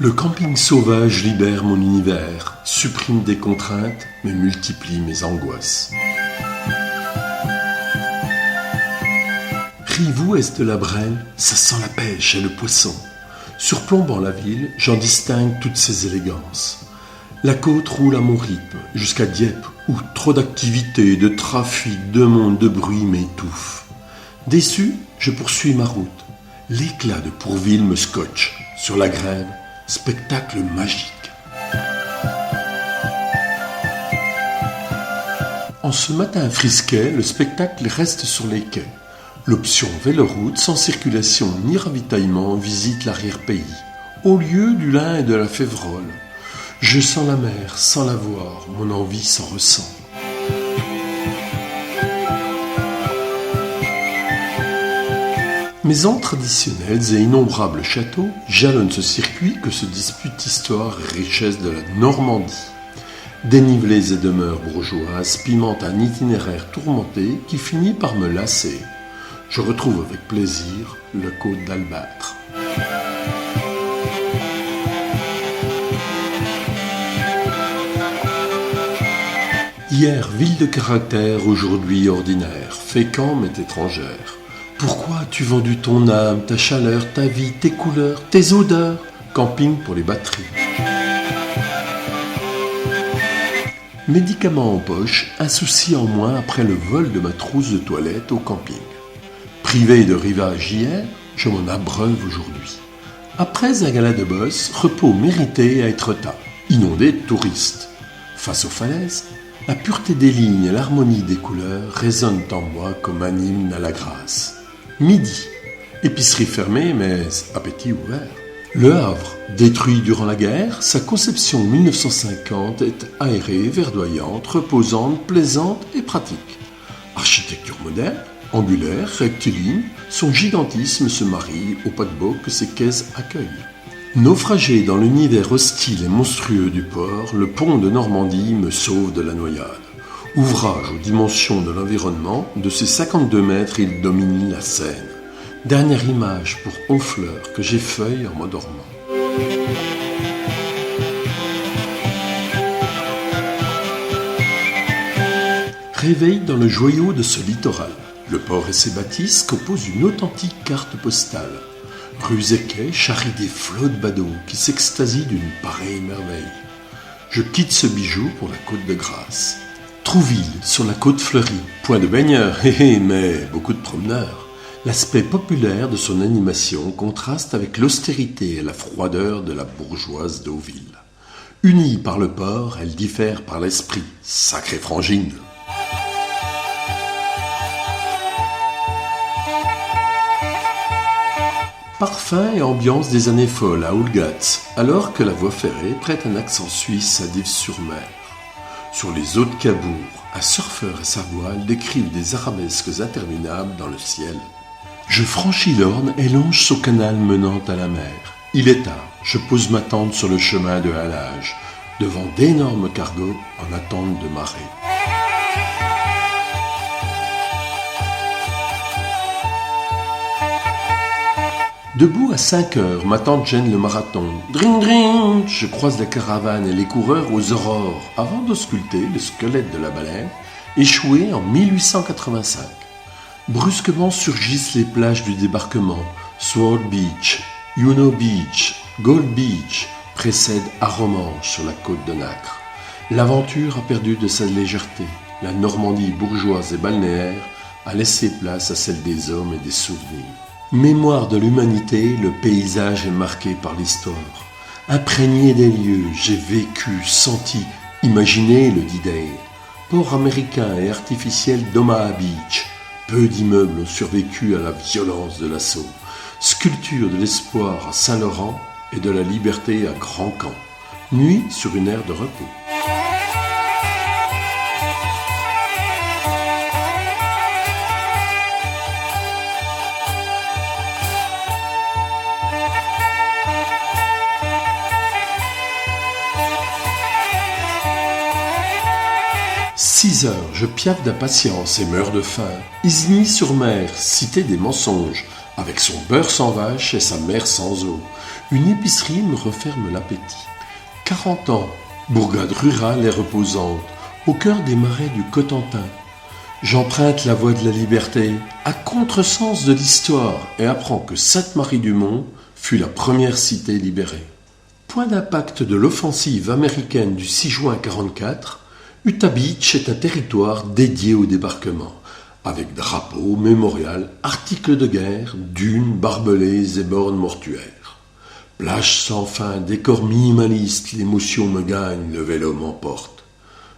Le camping sauvage libère mon univers, supprime des contraintes, mais multiplie mes angoisses. Rive ouest de la Brenne, ça sent la pêche et le poisson. Surplombant la ville, j'en distingue toutes ses élégances. La côte roule à mon rythme, jusqu'à Dieppe, où trop d'activité, de trafic, de monde, de bruit m'étouffe. Déçu, je poursuis ma route. L'éclat de Pourville me scotche. Sur la grève, spectacle magique. En ce matin frisquet, le spectacle reste sur les quais. L'option véloroute sans circulation ni ravitaillement visite l'arrière-pays, au lieu du lin et de la févrole. Je sens la mer sans la voir, mon envie s'en ressent. Maisons traditionnelles et innombrables châteaux jalonnent ce circuit que se disputent histoire et richesse de la Normandie. Dénivelés et demeures bourgeoises pimentent un itinéraire tourmenté qui finit par me lasser. Je retrouve avec plaisir la côte d'Albâtre. Hier, ville de caractère, aujourd'hui ordinaire, fécond mais étrangère. Pourquoi as-tu vendu ton âme, ta chaleur, ta vie, tes couleurs, tes odeurs? Camping pour les batteries. Médicaments en poche, un souci en moins après le vol de ma trousse de toilette au camping. Privé de rivage hier, je m'en abreuve aujourd'hui. Après un gala de boss, repos mérité à Étretat, inondé de touristes. Face aux falaises, la pureté des lignes et l'harmonie des couleurs résonnent en moi comme un hymne à la grâce. Midi, épicerie fermée mais appétit ouvert. Le Havre, détruit durant la guerre, sa conception 1950 est aérée, verdoyante, reposante, plaisante et pratique. Architecture moderne, angulaire, rectiligne, son gigantisme se marie au paquebot que ses caisses accueillent. Naufragé dans l'univers hostile et monstrueux du port, le pont de Normandie me sauve de la noyade. Ouvrage aux dimensions de l'environnement, de ses 52 mètres, il domine la Seine. Dernière image pour Honfleur que j'effeuille en m'endormant. Réveil dans le joyau de ce littoral. Le port et ses bâtisses composent une authentique carte postale. Rues et quais charrient des flots de badauds qui s'extasient d'une pareille merveille. Je quitte ce bijou pour la côte de Grasse. Trouville, sur la côte fleurie, point de baigneurs, mais beaucoup de promeneurs. L'aspect populaire de son animation contraste avec l'austérité et la froideur de la bourgeoise Deauville. Unie par le port, elle diffère par l'esprit. Sacrée frangine! Parfum et ambiance des années folles à Oulgatz, alors que la voie ferrée prête un accent suisse à Dives-sur-Mer. Sur les eaux de Cabourg, un surfeur et sa voile décrivent des arabesques interminables dans le ciel. Je franchis l'Orne et longe ce canal menant à la mer. Il est tard, je pose ma tente sur le chemin de halage, devant d'énormes cargos en attente de marée. Debout à 5 heures, ma tante gêne le marathon. Dring dring, je croise la caravane et les coureurs aux aurores avant d'ausculter le squelette de la baleine, échoué en 1885. Brusquement surgissent les plages du débarquement. Sword Beach, Juno Beach, Gold Beach précèdent Arromanches sur la côte de Nacre. L'aventure a perdu de sa légèreté. La Normandie bourgeoise et balnéaire a laissé place à celle des hommes et des souvenirs. Mémoire de l'humanité, le paysage est marqué par l'histoire. Imprégné des lieux, j'ai vécu, senti, imaginé le D-Day. Port américain et artificiel d'Omaha Beach. Peu d'immeubles ont survécu à la violence de l'assaut. Sculpture de l'espoir à Saint-Laurent et de la liberté à Grand-Camp. Nuit sur une aire de repos. 6 heures, je piaffe d'impatience et meurs de faim. Isigny-sur-Mer, cité des mensonges, avec son beurre sans vache et sa mère sans eau. Une épicerie me referme l'appétit. 40 ans, bourgade rurale et reposante, au cœur des marais du Cotentin. J'emprunte la voie de la liberté, à contresens de l'histoire, et apprends que Sainte-Marie-du-Mont fut la première cité libérée. Point d'impact de l'offensive américaine du 6 juin 1944, Utah Beach est un territoire dédié au débarquement, avec drapeaux, mémorial, articles de guerre, dunes, barbelés et bornes mortuaires. Plage sans fin, décor minimaliste, l'émotion me gagne, le vélo m'emporte.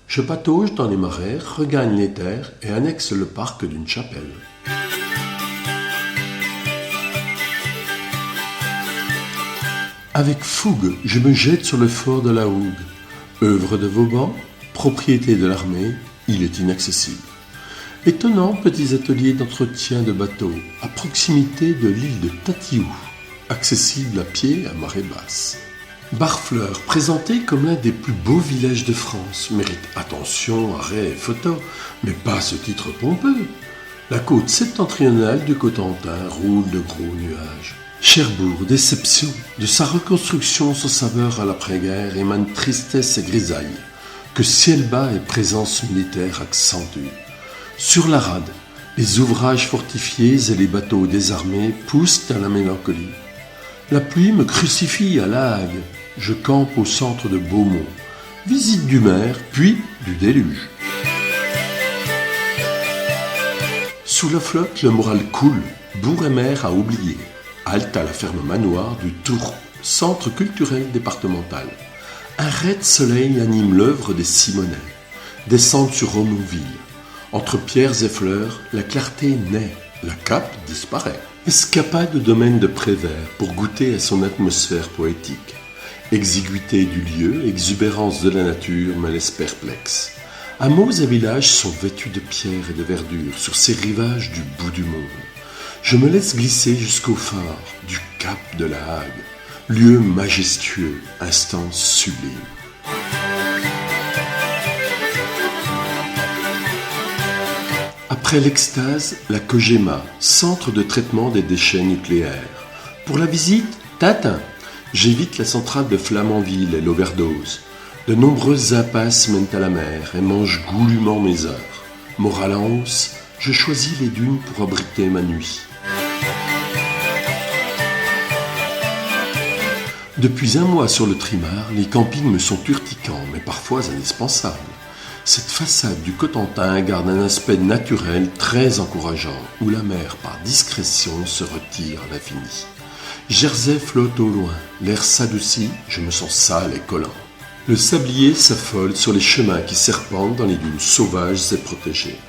Je patauge dans les marais, regagne les terres et annexe le parc d'une chapelle. Avec fougue, je me jette sur le fort de la Hougue. Œuvre de Vauban, propriété de l'armée, il est inaccessible. Étonnants petits ateliers d'entretien de bateaux, à proximité de l'île de Tatiou, accessible à pied à marée basse. Barfleur, présenté comme l'un des plus beaux villages de France, mérite attention, arrêt et photo, mais pas ce titre pompeux. La côte septentrionale du Cotentin roule de gros nuages. Cherbourg, déception, de sa reconstruction sans saveur à l'après-guerre émane tristesse et grisaille, que ciel bas et présence militaire accentuent. Sur la rade, les ouvrages fortifiés et les bateaux désarmés poussent à la mélancolie. La pluie me crucifie à La Hague. Je campe au centre de Beaumont. Visite du maire, puis du déluge. Sous la flotte, le moral coule. Bourg et mer à oublier. Halte à la ferme manoir du Tour, centre culturel départemental. Un raid soleil anime l'œuvre des Simonais. Descente sur Romainville. Entre pierres et fleurs, la clarté naît, la cape disparaît. Escapade au domaine de Prévert pour goûter à son atmosphère poétique. Exiguïté du lieu, exubérance de la nature me laisse perplexe. Hameaux et villages sont vêtus de pierres et de verdure sur ces rivages du bout du monde. Je me laisse glisser jusqu'au phare du cap de la Hague, lieu majestueux, instance sublime. Après l'extase, la Kojima, centre de traitement des déchets nucléaires. Pour la visite, Tatin. J'évite la centrale de Flamanville et l'overdose. De nombreuses impasses mènent à la mer et mangent goulûment mes heures. Moral en hausse, je choisis les dunes pour abriter ma nuit. Depuis un mois sur le Trimard, les campings me sont urticants, mais parfois indispensables. Cette façade du Cotentin garde un aspect naturel très encourageant, où la mer, par discrétion, se retire à l'infini. Jersey flotte au loin, l'air s'adoucit, je me sens sale et collant. Le sablier s'affole sur les chemins qui serpentent dans les dunes sauvages et protégées.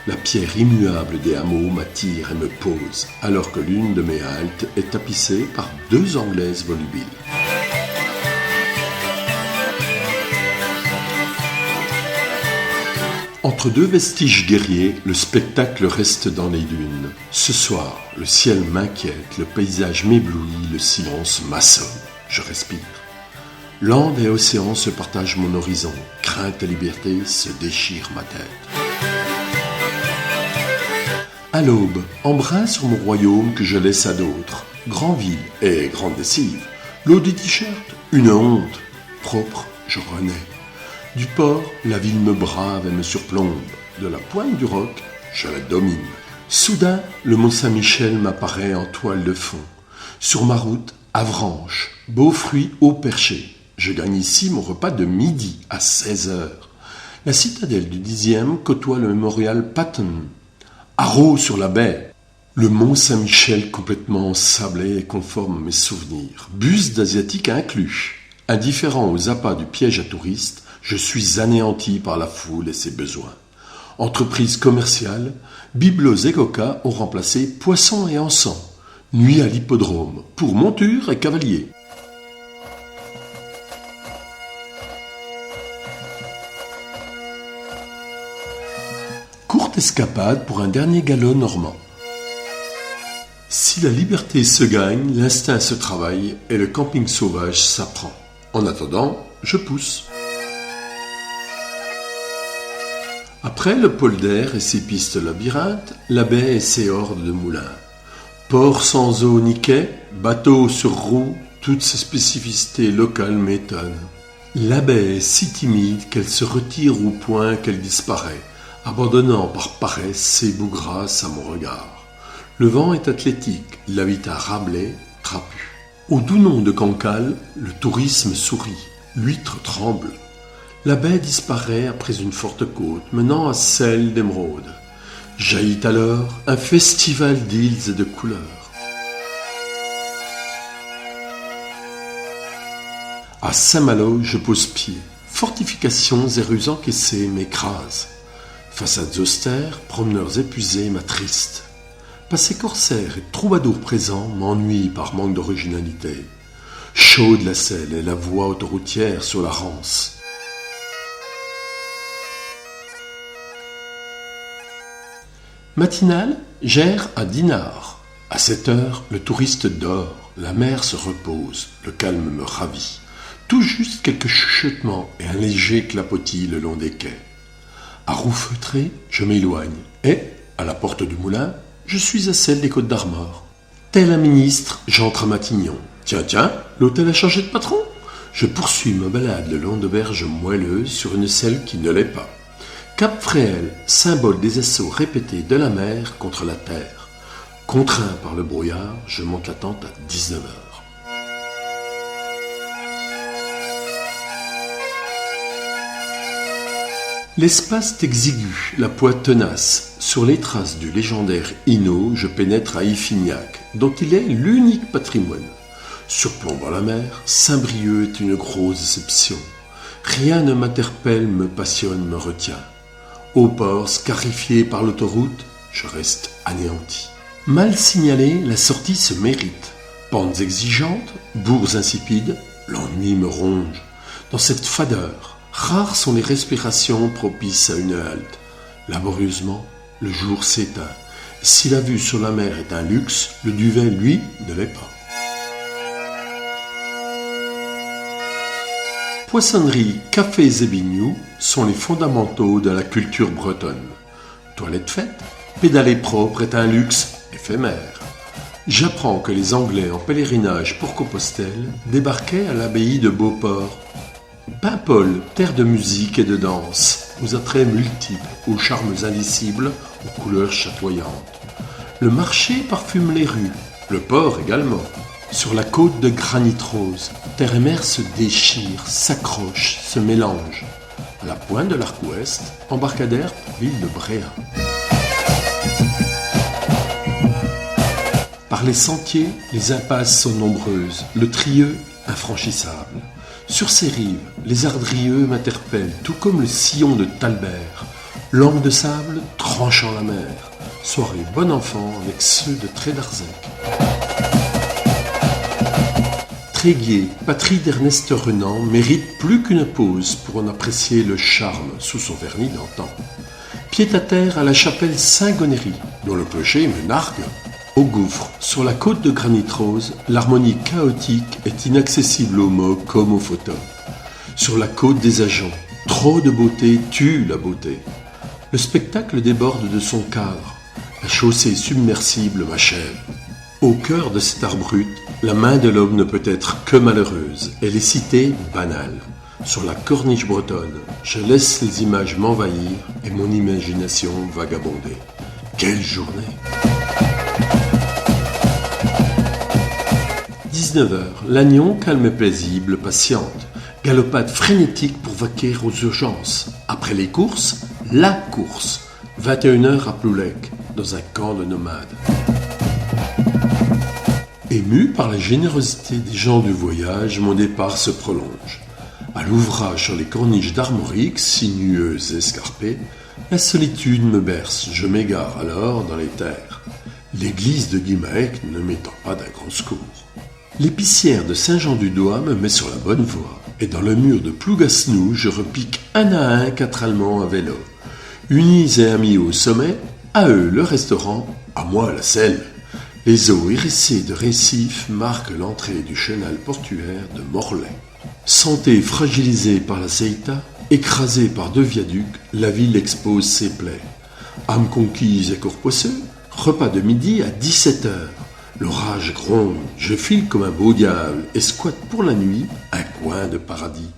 La pierre immuable des hameaux m'attire et me pose, alors que l'une de mes haltes est tapissée par 2 Anglaises volubiles. Entre 2 vestiges guerriers, le spectacle reste dans les dunes. Ce soir, le ciel m'inquiète, le paysage m'éblouit, le silence m'assomme. Je respire. Landes et océans se partagent mon horizon. Crainte et liberté se déchirent ma tête. À l'aube, embrun sur mon royaume que je laisse à d'autres. Grande ville et grande lessive. L'eau du t-shirt, une honte. Propre, je renais. Du port, la ville me brave et me surplombe. De la pointe du roc, je la domine. Soudain, le Mont Saint-Michel m'apparaît en toile de fond. Sur ma route, Avranches, beaux fruits haut perchés. Je gagne ici mon repas de midi à 16h. La citadelle du 10e côtoie le mémorial Patton. Haro sur la baie. Le Mont Saint-Michel complètement ensablé et conforme à mes souvenirs. Bus d'asiatique inclus. Indifférent aux appâts du piège à touristes, je suis anéanti par la foule et ses besoins. Entreprise commerciale, bibelots et coca ont remplacé poissons et encens. Nuit à l'hippodrome, pour monture et cavalier. Courte escapade pour un dernier galop normand. Si la liberté se gagne, l'instinct se travaille et le camping sauvage s'apprend. En attendant, je pousse. Après le polder et ses pistes labyrinthes, la baie et ses hordes de moulins. Port sans eau ni quai, bateau sur roue, toutes ces spécificités locales m'étonnent. La baie est si timide qu'elle se retire au point qu'elle disparaît, abandonnant par paresse ses bouts grasses à mon regard. Le vent est athlétique, l'habitat Rabelais, trapu. Au doux nom de Cancale, le tourisme sourit, l'huître tremble. La baie disparaît après une forte côte menant à celle d'Émeraude. Jaillit alors un festival d'îles et de couleurs. À Saint-Malo, je pose pied. Fortifications et rues encaissées m'écrasent. Façades austères, promeneurs épuisés m'attristent. Passé corsaire et troubadour présent m'ennuie par manque d'originalité. Chaude la selle et la voie autoroutière sur la Rance. Matinale, gère à Dinard. À 7 heures, le touriste dort, la mer se repose, le calme me ravit. Tout juste quelques chuchotements et un léger clapotis le long des quais. À roue feutrée, je m'éloigne et, à la porte du moulin, je suis à celle des Côtes d'Armor. Tel un ministre, j'entre à Matignon. Tiens, l'hôtel a changé de patron. Je poursuis ma balade le long de berges moelleuses sur une selle qui ne l'est pas. Cap Fréhel, symbole des assauts répétés de la mer contre la terre. Contraint par le brouillard, je monte la tente à 19 heures. L'espace est exigu, la poix tenace. Sur les traces du légendaire Hinault, je pénètre à Iffignac, dont il est l'unique patrimoine. Surplombant la mer, Saint-Brieuc est une grosse déception. Rien ne m'interpelle, me passionne, me retient. Au port, scarifié par l'autoroute, je reste anéanti. Mal signalé, la sortie se mérite. Pentes exigeantes, bourgs insipides, l'ennui me ronge. Dans cette fadeur, rares sont les respirations propices à une halte. Laborieusement, le jour s'éteint. Si la vue sur la mer est un luxe, le duvet, lui, ne l'est pas. Poissonnerie, cafés et bignoux sont les fondamentaux de la culture bretonne. Toilette faite, pédaler propre est un luxe éphémère. J'apprends que les Anglais en pèlerinage pour Compostelle débarquaient à l'abbaye de Beauport. Paimpol, terre de musique et de danse, aux attraits multiples, aux charmes indicibles, aux couleurs chatoyantes. Le marché parfume les rues, le port également. Sur la côte de granit rose, terre et mer se déchirent, s'accrochent, se mélangent. À la pointe de l'arc ouest, embarcadère pour l'île de Bréa. Par les sentiers, les impasses sont nombreuses, le Trieux infranchissable. Sur ces rives, les Ardrieux m'interpellent, tout comme le sillon de Talbert. Langue de sable tranchant la mer. Soirée bon enfant avec ceux de Trédarzec. Tréguier, patrie d'Ernest Renan, mérite plus qu'une pause pour en apprécier le charme sous son vernis d'antan. Pied-à-terre à la chapelle Saint-Gonéry, dont le clocher me nargue. Au gouffre, sur la côte de granit rose, l'harmonie chaotique est inaccessible aux mots comme aux photos. Sur la côte des Agents, trop de beauté tue la beauté. Le spectacle déborde de son cadre. La chaussée submersible m'achève. Au cœur de cet art brut, la main de l'homme ne peut être que malheureuse et les cités banales. Sur la corniche bretonne, je laisse les images m'envahir et mon imagination vagabonder. Quelle journée! 19h, Lannion, calme et paisible, patiente. Galopade frénétique pour vaquer aux urgences. Après les courses, la course. 21h à Ploulec, dans un camp de nomades. Ému par la générosité des gens du voyage, mon départ se prolonge. À l'ouvrage sur les corniches d'Armorique, sinueuses et escarpées, la solitude me berce. Je m'égare alors dans les terres. L'église de Guimaec ne m'étant pas d'un grand secours. L'épicière de Saint-Jean-du-Doigt me met sur la bonne voie, et dans le mur de Plougasnou, je repique un à un 4 Allemands à vélo. Unis et amis au sommet, à eux le restaurant, à moi la selle. Les eaux hérissées de récifs marquent l'entrée du chenal portuaire de Morlaix. Santé fragilisée par la Ceuta, écrasée par 2 viaducs, la ville expose ses plaies. Âme conquise et corps poisseux, repas de midi à 17h. L'orage gronde, je file comme un beau diable et squatte pour la nuit un coin de paradis.